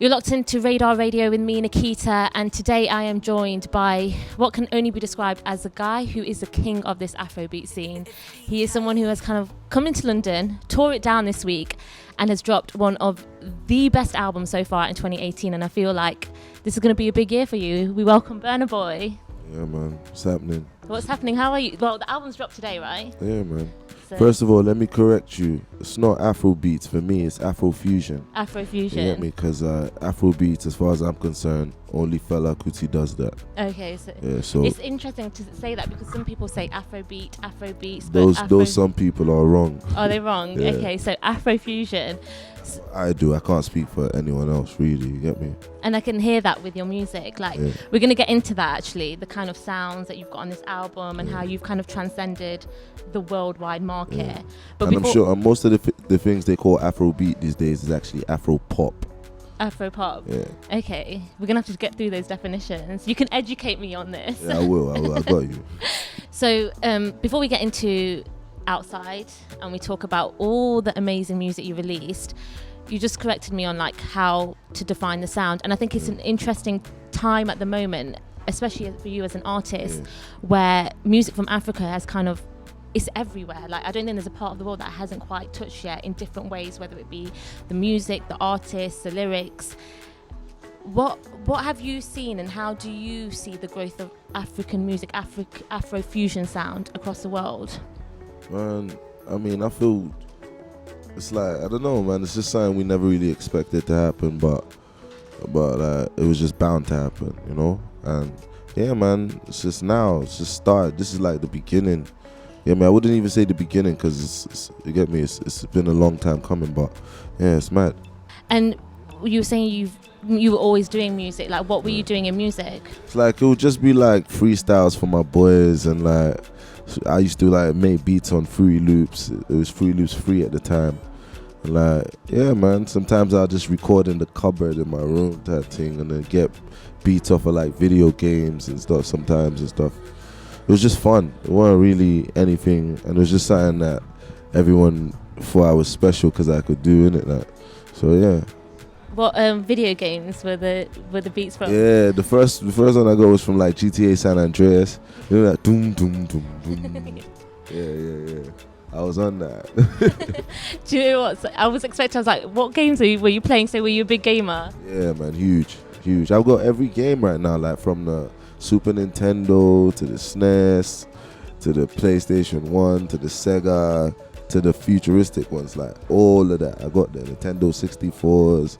You're locked into Radar Radio with me, Nikita, and today I am joined by what can only be described as a guy who is the king of this Afrobeat scene. He is someone who has kind of come into London, tore it down this week, and has dropped one of the best albums so far in 2018, and I feel like this is going to be a big year for you. We welcome Burna Boy. Yeah, man. What's happening? What's happening? How are you? Well, the album's dropped today, right? Yeah, man. So, First of all, let me correct you. It's not Afrobeats. For me, it's afro-fusion. afro-fusion. You get me? Because Afrobeats, as far as I'm concerned, only Fela Kuti does that. Okay, so, Yeah, so it's interesting to say that because some people say Afrobeats, but those some people are wrong. Are they wrong? Yeah. Okay, so afro-fusion. I do. I can't speak for anyone else, really. You get me? And I can hear that with your music. Like, we're going to get into that, actually, the kind of sounds that you've got on this album and how you've kind of transcended the worldwide market. Yeah. But and I'm sure most of the things they call Afrobeat these days is actually Afro-pop. Afro-pop. Yeah. Okay, we're going to have to get through those definitions. You can educate me on this. Yeah, I will. I got you. So, before we get into Outside and we talk about all the amazing music you released, you just corrected me on like how to define the sound, and I think it's an interesting time at the moment, especially for you as an artist, where music from Africa has kind of, it's everywhere. Like, I don't think there's a part of the world that hasn't quite touched yet in different ways, whether it be the music, the artists, the lyrics. What have you seen, and how do you see the growth of African music, Afro-fusion sound across the world? Man, I mean, I feel it's like, I don't know, man. It's just something we never really expected to happen, but it was just bound to happen, you know. And yeah, man, it's just now. It's just started. This is like the beginning. Yeah, man. I wouldn't even say the beginning because it's you get me. It's been a long time coming, but yeah, it's mad. And you were saying you were always doing music. Like, what were you doing in music? It's like it would just be like freestyles for my boys, and like I used to like make beats on Fruity Loops. It was Fruity Loops free at the time. And like, yeah, man, sometimes I'll just record in the cupboard in my room, that thing, and then get beats off of like video games and stuff sometimes and stuff. It was just fun. It wasn't really anything, and it was just something that everyone thought I was special because I could do, innit? Like, so yeah. What video games were the beats from? Yeah, the first one I got was from like GTA San Andreas. You know that doom doom doom doom. Yeah. I was on that. Do you know what? So I was like, what games were you playing? So were you a big gamer? Yeah, man, huge. I've got every game right now, like from the Super Nintendo to the SNES to the PlayStation 1 to the Sega to the futuristic ones, like all of that. I got the Nintendo 64s.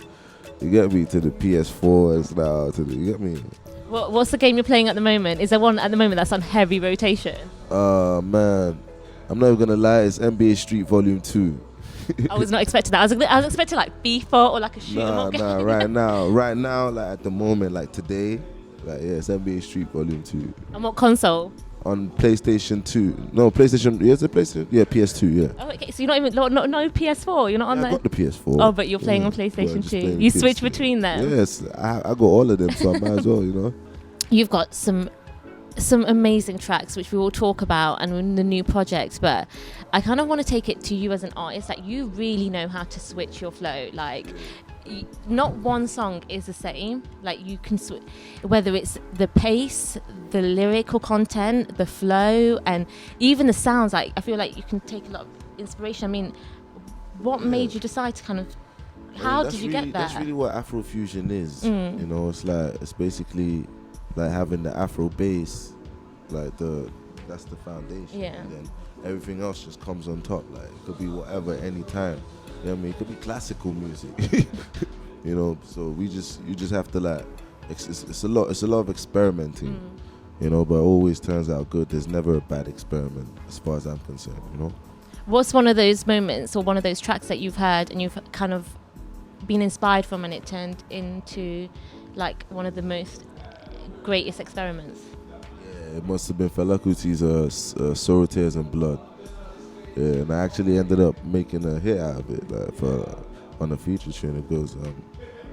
You get me? To the PS4s now. You get me? What's the game you're playing at the moment? Is there one at the moment that's on heavy rotation? Man, I'm not even gonna lie. It's NBA Street Volume 2. I was not expecting that. I was expecting like FIFA or like a shoot 'em up game. Right now, like at the moment, like today, like yeah, it's NBA Street Volume 2. And what console? On PlayStation 2. No, PlayStation. Yeah, it's a PlayStation. Yeah, PS2. Yeah. Oh, okay. So you're not even no PS4. You're not on I there. got the PS4. Oh, but you're playing on PlayStation 2. You switch between them. Yes, I got all of them, so I might as well, you know. You've got some amazing tracks which we will talk about and the new projects, but I kind of want to take it to you as an artist that you really know how to switch your flow. Like, not one song is the same. Like, you can switch, whether it's the pace, the lyrical content, the flow, and even the sounds. Like, I feel like you can take a lot of inspiration. I mean, what made you decide to kind of, how did you get that? That's really what Afro-fusion is. You know, it's basically like having the Afro bass, like that's the foundation. Yeah. And then everything else just comes on top. Like, it could be whatever, anytime. You know what I mean? It could be classical music. You know, so you just have to like, it's a lot of experimenting. You know, but it always turns out good. There's never a bad experiment as far as I'm concerned, you know? What's one of those moments or one of those tracks that you've heard and you've kind of been inspired from and it turned into like one of the most greatest experiments? Yeah, it must have been Fela Kuti's Sorrow, Tears and Blood. Yeah, and I actually ended up making a hit out of it, like on a feature tune. It goes,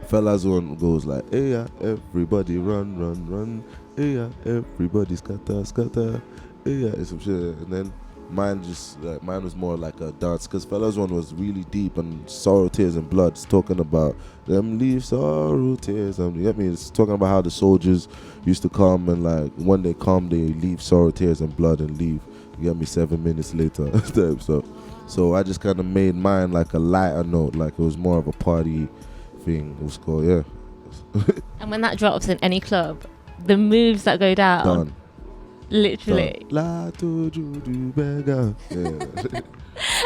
Fela's one goes like, hey yeah, everybody run, run, run. Hey yeah, everybody scatter, scatter. Hey yeah, it's some shit. And then Mine was more like a dance, because Fella's one was really deep and sorrow, tears, and blood. It's talking about them leave sorrow, tears, and you get me. It's talking about how the soldiers used to come, and like when they come, they leave sorrow, tears, and blood and leave. You get me? 7 minutes later. So I just kind of made mine like a lighter note, like it was more of a party thing. It was called, yeah. And when that drops in any club, the moves that go down, Done. literally. La to do beggar. Yeah.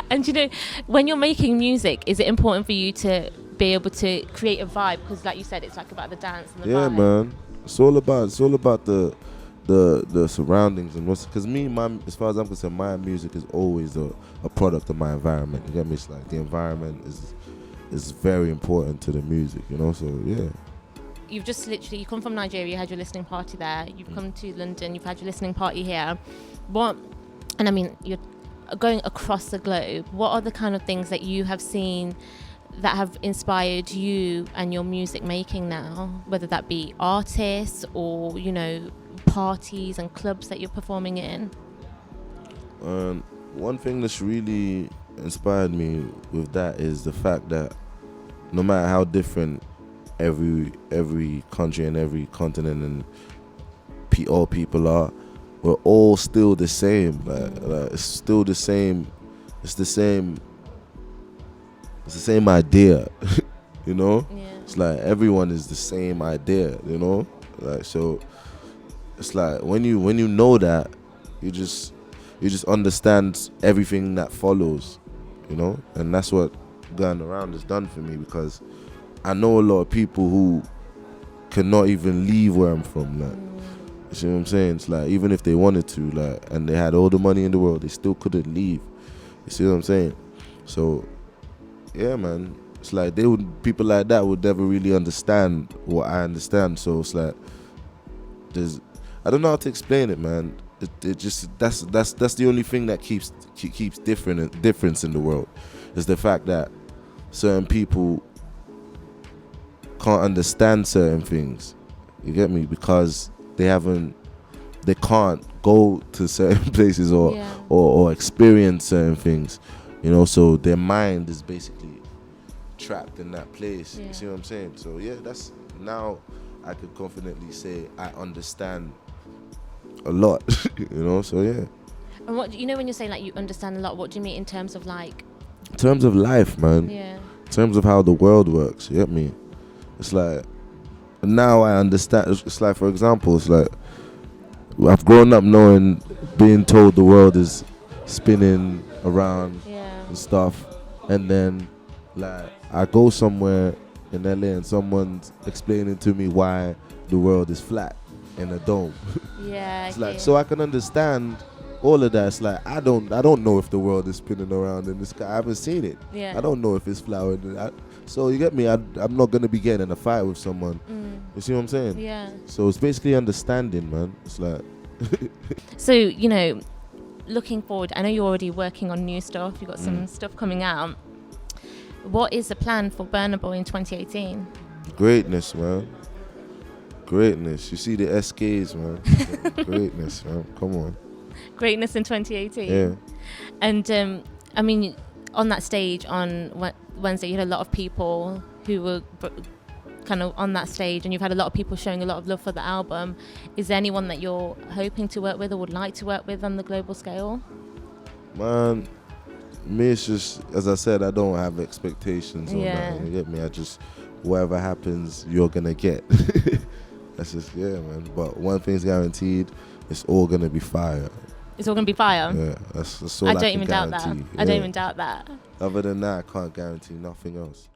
And you know, when you're making music, is it important for you to be able to create a vibe? Because like you said, it's like about the dance and the Yeah, vibe. man. It's all about the surroundings, and what's, because as far as I'm concerned, my music is always a product of my environment. You get me? It's like the environment is very important to the music, you know. So yeah. You've just literally, you come from Nigeria, you had your listening party there. You've come to London, you've had your listening party here. And I mean, you're going across the globe. What are the kind of things that you have seen that have inspired you and your music making now, whether that be artists or, you know, parties and clubs that you're performing in? One thing that's really inspired me with that is the fact that no matter how different every country and every continent and all people are, we're all still the same. Like it's still the same. It's the same idea. You know? Yeah. It's like everyone is the same idea, you know? Like, so it's like when you know that, you just understand everything that follows, you know? And that's what going around has done for me, because I know a lot of people who cannot even leave where I'm from. Like, you see what I'm saying? It's like even if they wanted to, like, and they had all the money in the world, they still couldn't leave. You see what I'm saying? So, yeah, man. It's like people like that would never really understand what I understand. So it's like I don't know how to explain it, man. It just that's the only thing that keeps difference in the world, is the fact that certain people can't understand certain things. You get me? Because they can't go to certain places or experience certain things, you know. So their mind is basically trapped in that place. You see what I'm saying? So yeah, that's, now I could confidently say I understand a lot. You know, so yeah. And what, you know, when you're saying like you understand a lot, what do you mean in terms of like? In terms of life, man. Yeah. In terms of how the world works. You get me? It's like now I understand. It's like, for example, it's like I've grown up being told the world is spinning around and stuff, and then like I go somewhere in LA and someone's explaining to me why the world is flat in a dome. Yeah. It's like, so I can understand all of that. It's like I don't know if the world is spinning around in the sky. I haven't seen it. Yeah. I don't know if it's flowering. So you get me? I'm not gonna be getting in a fight with someone. You see what I'm saying? Yeah. So it's basically understanding, man. It's like. So, you know, looking forward, I know you're already working on new stuff. You've got some stuff coming out. What is the plan for Burna Boy in 2018? Greatness, man. Greatness. You see the SKs, man. Greatness, man. Come on. Greatness in 2018. Yeah. And I mean, on that stage on Wednesday, you had a lot of people who were kind of on that stage, and you've had a lot of people showing a lot of love for the album. Is there anyone that you're hoping to work with or would like to work with on the global scale? Man, me, it's just, as I said, I don't have expectations on that. You get me? I just, whatever happens, you're gonna get. That's just, yeah, man. But one thing's guaranteed, it's all gonna be fire. It's all gonna be fire? Yeah, that's all I don't can even doubt guarantee. that. I don't even doubt that. Other than that, I can't guarantee nothing else.